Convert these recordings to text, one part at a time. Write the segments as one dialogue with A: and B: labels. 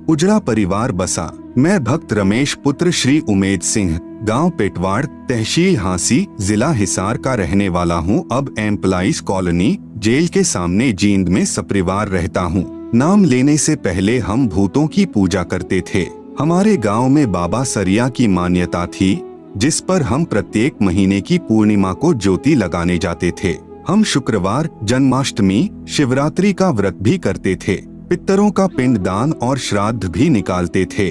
A: उजड़ा परिवार बसा। मैं भक्त रमेश पुत्र श्री उमेद सिंह, गांव पेटवाड़, तहसील हांसी, जिला हिसार का रहने वाला हूं। अब एम्प्लॉइज कॉलोनी जेल के सामने जींद में सपरिवार रहता हूं। नाम लेने से पहले हम भूतों की पूजा करते थे। हमारे गांव में बाबा सरिया की मान्यता थी, जिस पर हम प्रत्येक महीने की पूर्णिमा को ज्योति लगाने जाते थे। हम शुक्रवार, जन्माष्टमी, शिवरात्रि का व्रत भी करते थे। पितरों का पिंडदान और श्राद्ध भी निकालते थे।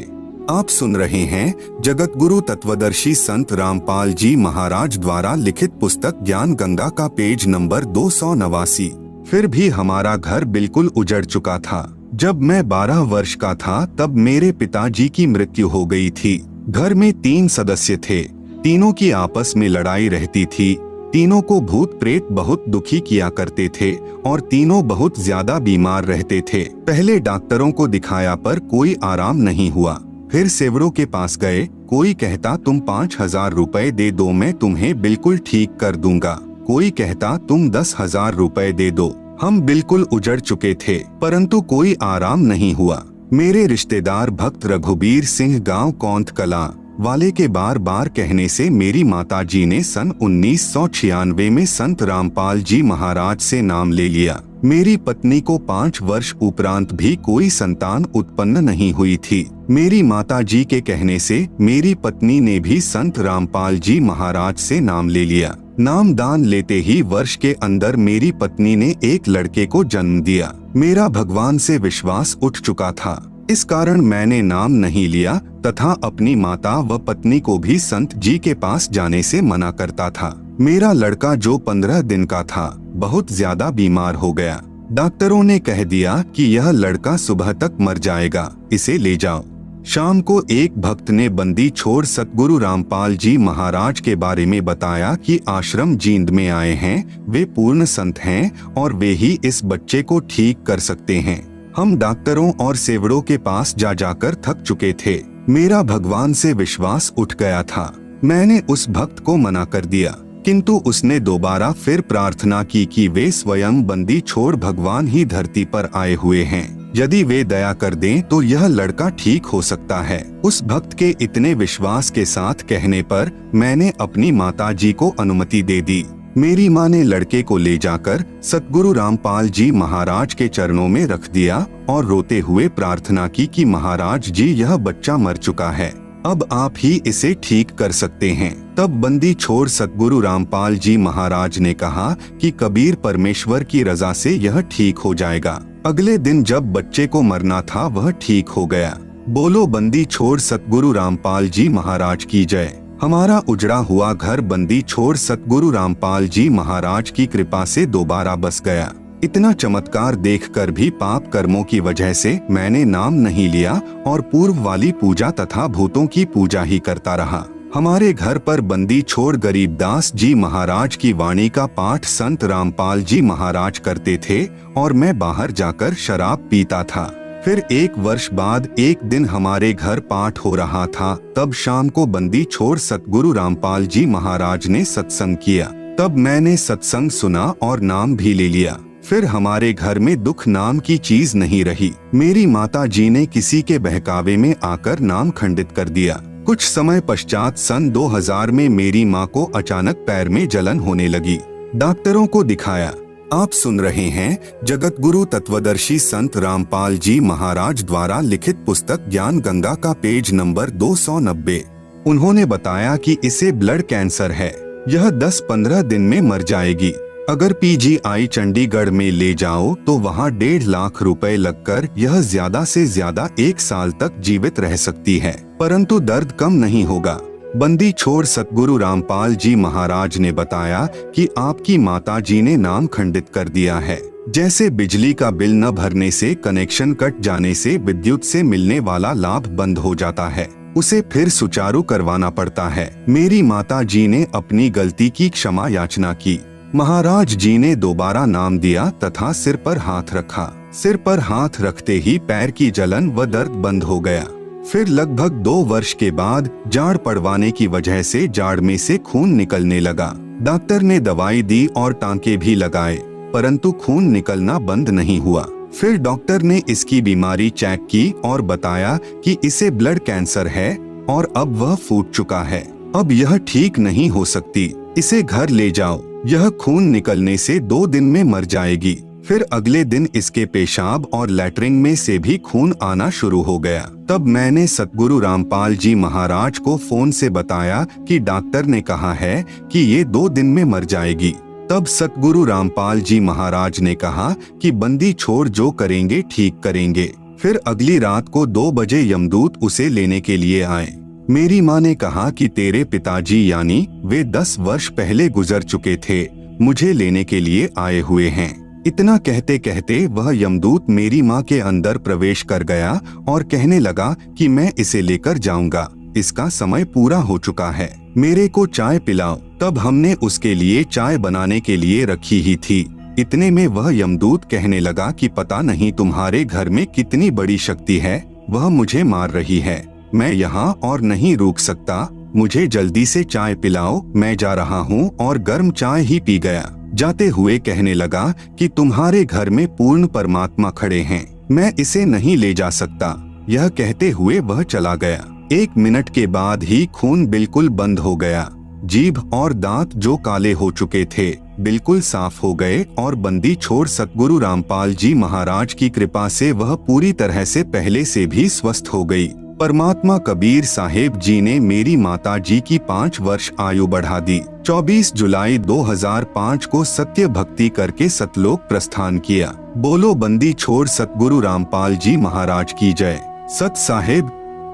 A: आप सुन रहे हैं जगत गुरु तत्वदर्शी संत रामपाल जी महाराज द्वारा लिखित पुस्तक ज्ञान गंगा का पेज नंबर 289। फिर भी हमारा घर बिल्कुल उजड़ चुका था। जब मैं 12 वर्ष का था तब मेरे पिताजी की मृत्यु हो गई थी। घर में 3 सदस्य थे। तीनों की आपस में लड़ाई रहती थी। तीनों को भूत प्रेत बहुत दुखी किया करते थे और तीनों बहुत ज्यादा बीमार रहते थे। पहले डॉक्टरों को दिखाया पर कोई आराम नहीं हुआ। फिर सेवरों के पास गए। कोई कहता तुम 5,000 रुपए दे दो, मैं तुम्हें बिल्कुल ठीक कर दूंगा। कोई कहता तुम 10,000 रुपए दे दो। हम बिल्कुल उजड़ चुके थे, परंतु कोई आराम नहीं हुआ। मेरे रिश्तेदार भक्त रघुबीर सिंह गांव कौंथ कला वाले के बार बार कहने से मेरी माताजी ने सन 1996 में संत रामपाल जी महाराज से नाम ले लिया। मेरी पत्नी को 5 वर्ष उपरांत भी कोई संतान उत्पन्न नहीं हुई थी। मेरी माताजी के कहने से मेरी पत्नी ने भी संत रामपाल जी महाराज से नाम ले लिया। नाम दान लेते ही वर्ष के अंदर मेरी पत्नी ने एक लड़के को जन्म दिया। मेरा भगवान से विश्वास उठ चुका था, इस कारण मैंने नाम नहीं लिया तथा अपनी माता व पत्नी को भी संत जी के पास जाने से मना करता था। मेरा लड़का जो 15 दिन का था बहुत ज्यादा बीमार हो गया। डॉक्टरों ने कह दिया कि यह लड़का सुबह तक मर जाएगा, इसे ले जाओ। शाम को एक भक्त ने बंदी छोड़ सतगुरु रामपाल जी महाराज के बारे में बताया कि आश्रम जींद में आए हैं, वे पूर्ण संत हैं और वे ही इस बच्चे को ठीक कर सकते हैं। हम डॉक्टरों और सेवड़ों के पास जा जाकर थक चुके थे। मेरा भगवान से विश्वास उठ गया था। मैंने उस भक्त को मना कर दिया, किंतु उसने दोबारा फिर प्रार्थना की कि वे स्वयं बंदी छोड़ भगवान ही धरती पर आए हुए हैं, यदि वे दया कर दें तो यह लड़का ठीक हो सकता है। उस भक्त के इतने विश्वास के साथ कहने पर मैंने अपनी माताजी को अनुमति दे दी। मेरी माँ ने लड़के को ले जाकर सतगुरु रामपाल जी महाराज के चरणों में रख दिया और रोते हुए प्रार्थना की कि महाराज जी, यह बच्चा मर चुका है, अब आप ही इसे ठीक कर सकते हैं। तब बंदी छोड़ सतगुरु रामपाल जी महाराज ने कहा कि कबीर परमेश्वर की रजा से यह ठीक हो जाएगा। अगले दिन जब बच्चे को मरना था वह ठीक हो गया। बोलो बंदी छोड़ सतगुरु रामपाल जी महाराज की जय। हमारा उजड़ा हुआ घर बंदी छोड़ सतगुरु रामपाल जी महाराज की कृपा से दोबारा बस गया। इतना चमत्कार देखकर भी पाप कर्मों की वजह से मैंने नाम नहीं लिया और पूर्व वाली पूजा तथा भूतों की पूजा ही करता रहा। हमारे घर पर बंदी छोड़ गरीबदास जी महाराज की वाणी का पाठ संत रामपाल जी महाराज करते थे और मैं बाहर जाकर शराब पीता था। फिर 1 वर्ष बाद एक दिन हमारे घर पाठ हो रहा था। तब शाम को बंदी छोड़ सतगुरु रामपाल जी महाराज ने सत्संग किया। तब मैंने सत्संग सुना और नाम भी ले लिया। फिर हमारे घर में दुख नाम की चीज नहीं रही। मेरी माता जी ने किसी के बहकावे में आकर नाम खंडित कर दिया। कुछ समय पश्चात सन 2000 में मेरी माँ को अचानक पैर में जलन होने लगी। डॉक्टरों को दिखाया। आप सुन रहे हैं जगत गुरु तत्वदर्शी संत रामपाल जी महाराज द्वारा लिखित पुस्तक ज्ञान गंगा का पेज नंबर 290। उन्होंने बताया कि इसे ब्लड कैंसर है, यह 10-15 दिन में मर जाएगी। अगर पीजीआई चंडीगढ़ में ले जाओ तो वहां 1.5 लाख रुपए लगकर यह ज्यादा से ज्यादा 1 साल तक जीवित रह सकती है, परंतु दर्द कम नहीं होगा। बंदी छोड़ सतगुरु रामपाल जी महाराज ने बताया कि आपकी माता जी ने नाम खंडित कर दिया है। जैसे बिजली का बिल न भरने से कनेक्शन कट जाने से विद्युत से मिलने वाला लाभ बंद हो जाता है, उसे फिर सुचारू करवाना पड़ता है। मेरी माता जी ने अपनी गलती की क्षमा याचना की। महाराज जी ने दोबारा नाम दिया तथा सिर पर हाथ रखा। सिर पर हाथ रखते ही पैर की जलन व दर्द बंद हो गया। फिर लगभग 2 वर्ष के बाद जाड़ पड़वाने की वजह से जाड़ में से खून निकलने लगा। डॉक्टर ने दवाई दी और टांके भी लगाए, परंतु खून निकलना बंद नहीं हुआ। फिर डॉक्टर ने इसकी बीमारी चेक की और बताया कि इसे ब्लड कैंसर है और अब वह फूट चुका है। अब यह ठीक नहीं हो सकती, इसे घर ले जाओ, यह खून निकलने से 2 दिन में मर जाएगी। फिर अगले दिन इसके पेशाब और लैट्रिन में से भी खून आना शुरू हो गया। तब मैंने सतगुरु रामपाल जी महाराज को फोन से बताया कि डॉक्टर ने कहा है कि ये 2 दिन में मर जाएगी। तब सतगुरु रामपाल जी महाराज ने कहा कि बंदी छोड़ जो करेंगे ठीक करेंगे। फिर अगली रात को 2 बजे यमदूत उसे लेने के लिए आए। मेरी माँ ने कहा कि तेरे पिताजी यानी वे 10 वर्ष पहले गुजर चुके थे, मुझे लेने के लिए आए हुए हैं। इतना कहते कहते वह यमदूत मेरी माँ के अंदर प्रवेश कर गया और कहने लगा कि मैं इसे लेकर जाऊंगा, इसका समय पूरा हो चुका है, मेरे को चाय पिलाओ। तब हमने उसके लिए चाय बनाने के लिए रखी ही थी। इतने में वह यमदूत कहने लगा कि पता नहीं तुम्हारे घर में कितनी बड़ी शक्ति है, वह मुझे मार रही है, मैं यहाँ और नहीं रुक सकता, मुझे जल्दी से चाय पिलाओ, मैं जा रहा हूँ। और गर्म चाय ही पी गया। जाते हुए कहने लगा कि तुम्हारे घर में पूर्ण परमात्मा खड़े हैं, मैं इसे नहीं ले जा सकता। यह कहते हुए वह चला गया। 1 मिनट के बाद ही खून बिल्कुल बंद हो गया। जीभ और दांत जो काले हो चुके थे बिल्कुल साफ हो गए और बंदी छोड़ सतगुरु रामपाल जी महाराज की कृपा से वह पूरी तरह से पहले से भी स्वस्थ हो गई। परमात्मा कबीर साहेब जी ने मेरी माता जी की 5 वर्ष आयु बढ़ा दी। 24 जुलाई 2005 को सत्य भक्ति करके सतलोक प्रस्थान किया। बोलो बंदी छोड़ सतगुरु रामपाल जी महाराज की जय। सत साहेब।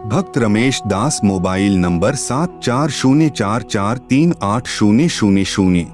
A: भक्त रमेश दास। Mobile number 7404438000।